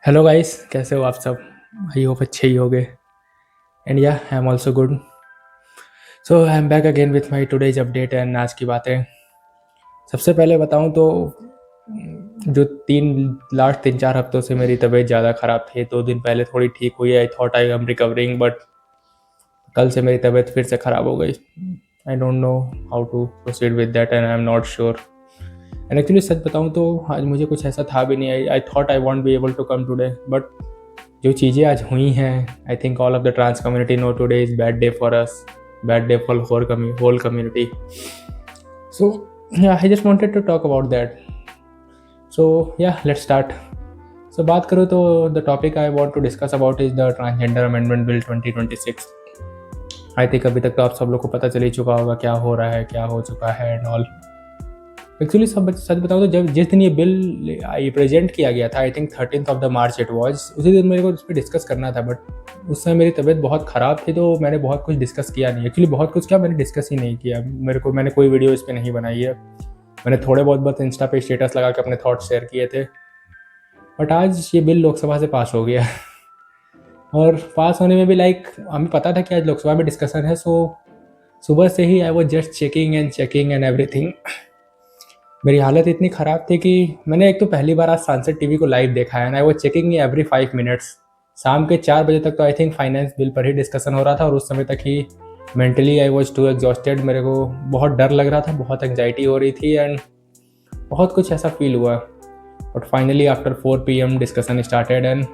Hello guys, कैसे हो आप सब? आई होप अच्छे ही होगे। एंड या I am also good. So I am back again with my today's update and आज की बातें। सबसे पहले बताऊं तो जो लास्ट 3-4 हफ्तों से मेरी तबीयत ज़्यादा ख़राब थी। 2 दिन पहले थोड़ी ठीक हुई। I thought I am recovering, but कल से मेरी तबीयत फिर से ख़राब हो गई। I don't know how to proceed with that and I am not sure. And actually सच बताऊं तो आज मुझे कुछ ऐसा था भी नहीं। I thought I won't be able to come today, but जो चीज़ें आज हुई हैं, I think all of the trans community know today is bad day for us, bad day for whole community. So yeah, I just wanted to talk about that. So yeah, let's start. So बात करूँ तो the topic I want to discuss about is the Transgender Amendment Bill 2026. I think अभी तक तो आप सब लोग को पता चल ही चुका होगा क्या हो रहा है, क्या हो चुका है एंड ऑल. एक्चुअली सब सच बताऊँ तो जब जिस दिन ये बिल प्रेजेंट किया गया था, I think 13 March it was, उसी दिन मेरे को उस पर डिस्कस करना था. बट उस समय मेरी तबीयत बहुत ख़राब थी तो मैंने बहुत कुछ डिस्कस किया नहीं. एक्चुअली बहुत कुछ क्या, मैंने डिस्कस ही नहीं किया. मैंने कोई वीडियो इस पर नहीं बनाई है. मैंने थोड़े बहुत बस इंस्टा पे स्टेटस लगा के अपने थॉट्स शेयर किए थे. बट आज ये बिल लोकसभा से पास हो गया. और पास होने में भी हमें पता था कि आज लोकसभा में डिस्कशन है. सो सुबह से ही I was just checking and everything. मेरी हालत इतनी ख़राब थी कि मैंने एक तो पहली बार आज सांसद टीवी को लाइव देखा है. And I was checking every 5 minutes. शाम के 4 बजे तक तो आई थिंक फाइनेंस बिल पर ही डिस्कशन हो रहा था और उस समय तक ही mentally I was too exhausted. मेरे को बहुत डर लग रहा था, बहुत एंग्जाइटी हो रही थी एंड बहुत कुछ ऐसा फील हुआ. But finally after 4 PM discussion started. And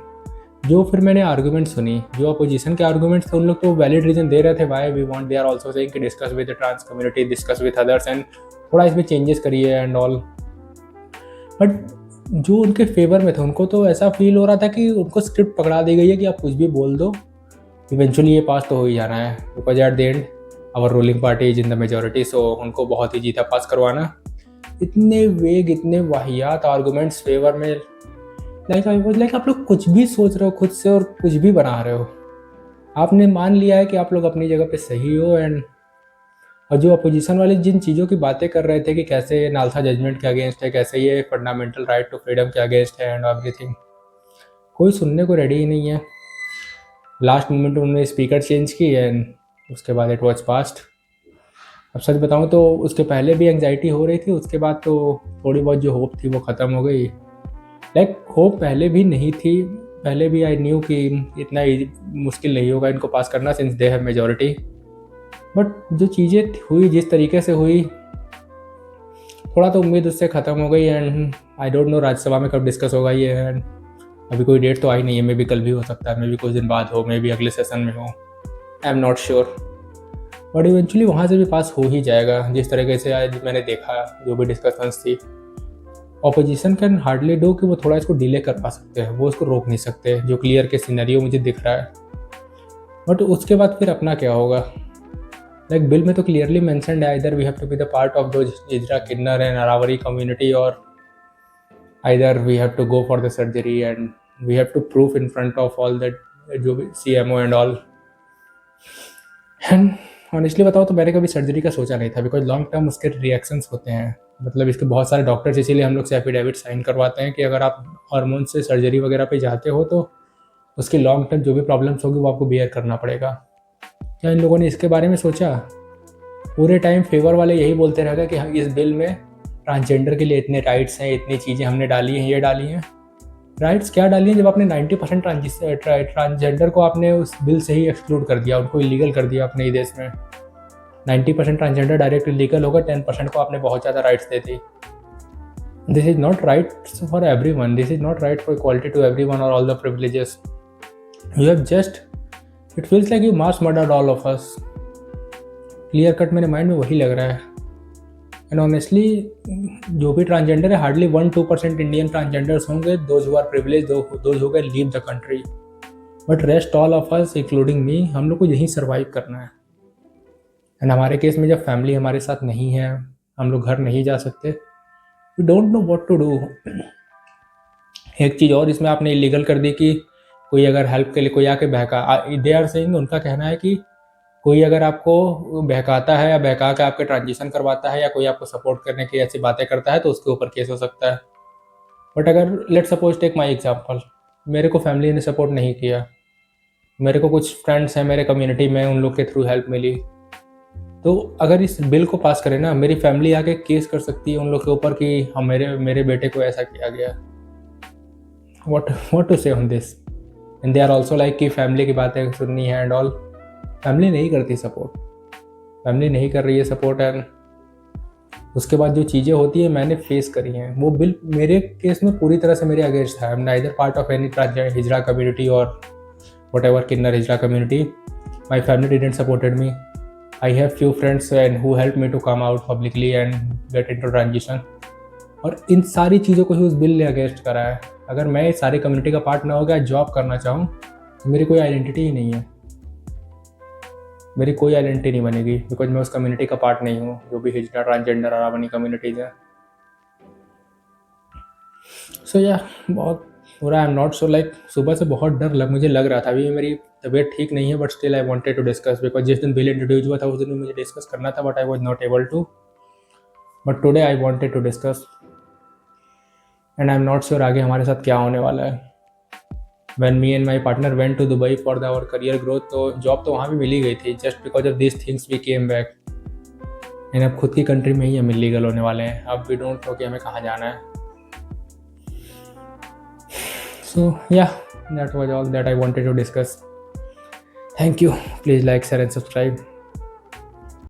जो फिर मैंने आर्गूमेंट सुनी, जो अपोजिशन के आर्गूमेंट्स थे, उन लोग तो वैलिड रीजन दे रहे थे why we want. They are also saying कि discuss with the trans community, discuss with others and थोड़ा इसमें चेंजेस करिए एंड ऑल. बट जो उनके फेवर में थे उनको तो ऐसा फील हो रहा था कि उनको स्क्रिप्ट पकड़ा दी गई है कि आप कुछ भी बोल दो, इवेंचुअली ये पास तो हो ही जाना है. Because at the end our ruling party is in the majority. So उनको बहुत ही जीता पास करवाना. इतने वेग, इतने वाहियात आर्गूमेंट्स फेवर में. आप लोग कुछ भी सोच रहे हो खुद से और कुछ भी बना रहे हो. आपने मान लिया है कि आप लोग अपनी जगह पे सही हो. एंड और जो अपोजिशन वाले जिन चीज़ों की बातें कर रहे थे कि कैसे ये नालसा जजमेंट के अगेंस्ट है, कैसे ये फंडामेंटल राइट टू फ्रीडम के अगेंस्ट है एंड एवरीथिंग, कोई सुनने को रेडी ही नहीं है. लास्ट मोमेंट में उन्होंने स्पीकर चेंज की एंड उसके बाद इट वॉज पास्ट. अब सच बताऊं तो उसके पहले भी एंग्जाइटी हो रही थी, उसके बाद तो थोड़ी बहुत जो होप थी वो ख़त्म हो गई. होप पहले भी नहीं थी. पहले भी आई न्यू कि इतना मुश्किल नहीं होगा इनको पास करना since they have majority. But जो चीज़ें हुई, जिस तरीके से हुई, थोड़ा तो उम्मीद उससे ख़त्म हो गई. And I don't no Rajya Sabha में कब डिस्कस होगा ये. एंड अभी कोई डेट तो आई नहीं है. मे बी कल भी हो सकता है, मे बी कुछ दिन बाद हो, मे बी अगले सेशन में हो. आई am not sure. But eventually वहाँ से भी पास हो ही जाएगा. जिस तरीके से आज मैंने देखा जो भी डिस्कशंस थी, ऑपोजिशन कैन हार्डली डू कि वो थोड़ा इसको डिले कर पा सकते हैं, वो इसको रोक नहीं सकते, जो क्लियर के सिनेरियो मुझे दिख रहा है. बट उसके बाद फिर अपना क्या होगा? बिल में तो क्लियरली मेंशन्ड है, either we have to be the part of those hijra kinnar and अरावरी कम्युनिटी, और either we have to go for the surgery and we have to proof in front of all that, जो भी CMO and all. And honestly बताओ तो मैंने कभी surgery का सोचा नहीं था, बिकॉज लॉन्ग टर्म उसके रिएक्शंस होते हैं. मतलब इसके बहुत सारे डॉक्टर्स इसीलिए हम लोग से एफिडेविट साइन करवाते हैं कि अगर आप हार्मोन से सर्जरी वगैरह पे जाते हो तो उसकी लॉन्ग टर्म जो भी प्रॉब्लम्स होगी वो आपको बियर करना पड़ेगा. क्या इन लोगों ने इसके बारे में सोचा? पूरे टाइम फेवर वाले यही बोलते रहते हैं कि हम इस बिल में ट्रांसजेंडर के लिए इतने राइट्स हैं, इतनी चीज़ें हमने डाली हैं, ये डाली हैं. राइट्स क्या डाली हैं जब आपने 90% ट्रांसजेंडर को आपने उस बिल से ही एक्सक्लूड कर दिया, उनको इलीगल कर दिया अपने ही देश में. 90% ट्रांसजेंडर डायरेक्ट इलीगल होगा, 10% को आपने बहुत ज़्यादा राइट्स दे दी. This is not right for everyone. This is not right for equality to everyone और all the privileges. You have just, it feels like you mass murdered all of us. Clear cut मेरे mind में वही लग रहा है. And honestly जो भी transgender है, हार्डली 1-2% इंडियन ट्रांसजेंडर्स होंगे, those who are privilege, those who can leave the country. But rest all of us including me, हम लोग को यहीं सर्वाइव करना है. एंड हमारे केस में जब फैमिली हमारे साथ नहीं है, हम लोग घर नहीं जा सकते, we don't know what to do. एक चीज़ और इसमें आपने इलीगल कर दी कि कोई अगर हेल्प के लिए कोई आके दे आर सेइंग, उनका कहना है कि कोई अगर आपको बहकाता है या बहका के आपके ट्रांजिशन करवाता है या कोई आपको सपोर्ट करने की ऐसी बातें करता है तो उसके ऊपर केस हो सकता है. बट अगर let suppose take my example, मेरे को फैमिली ने सपोर्ट नहीं किया। मेरे को कुछ फ्रेंड्स हैं मेरे कम्युनिटी में, उन लोग के थ्रू हेल्प मिली। तो अगर इस बिल को पास करें ना, मेरी फैमिली आके केस कर सकती है उन लोग के ऊपर कि हम मेरे बेटे को ऐसा किया गया। What to say on this? And they are also like कि फैमिली की बातें सुननी है एंड ऑल। फैमिली नहीं करती सपोर्ट, फैमिली नहीं कर रही है सपोर्ट। एंड उसके बाद जो चीज़ें होती है मैंने फेस करी हैं, वो बिल मेरे केस में पूरी तरह से मेरे अगेंस्ट था। I am neither part of any transgender hijra community और whatever kinnar hijra community. My family didn't supported me. I have few friends and who helped me to come out publicly and get into transition. और इन सारी चीज़ों को ही उस bill ने against करा है। अगर मैं इस सारी कम्युनिटी का पार्ट ना हो गया, जॉब करना चाहूँ, तो मेरी कोई आइडेंटिटी ही नहीं है, मेरी कोई आइडेंटिटी नहीं बनेगी, बिकॉज मैं उस कम्युनिटी का पार्ट नहीं हूँ, जो भी हिजड़ा ट्रांसजेंडर और अपनी कम्युनिटीज़ है। सो या बहुत बुरा। आई एम नॉट सो लाइक, सुबह से बहुत मुझे लग रहा था। अभी मेरी तबीयत ठीक नहीं है, but still I wanted to discuss, because जिस दिन बिल इंट्रोड्यूस हुआ था उस दिन भी मुझे डिस्कस करना था, but I was not able to. But today I wanted to discuss and I am not sure आगे हमारे साथ क्या होने वाला है। When me and my partner went to Dubai for our career growth, तो जॉब तो वहाँ भी मिली गई थी, just because of this things we came back. And अब खुद की कंट्री में ही हम इलीगल होने वाले हैं। अब वी डोंट नो कि हमें कहाँ जाना है। So yeah, that was all that I wanted to discuss. Thank you. Please like, share and subscribe.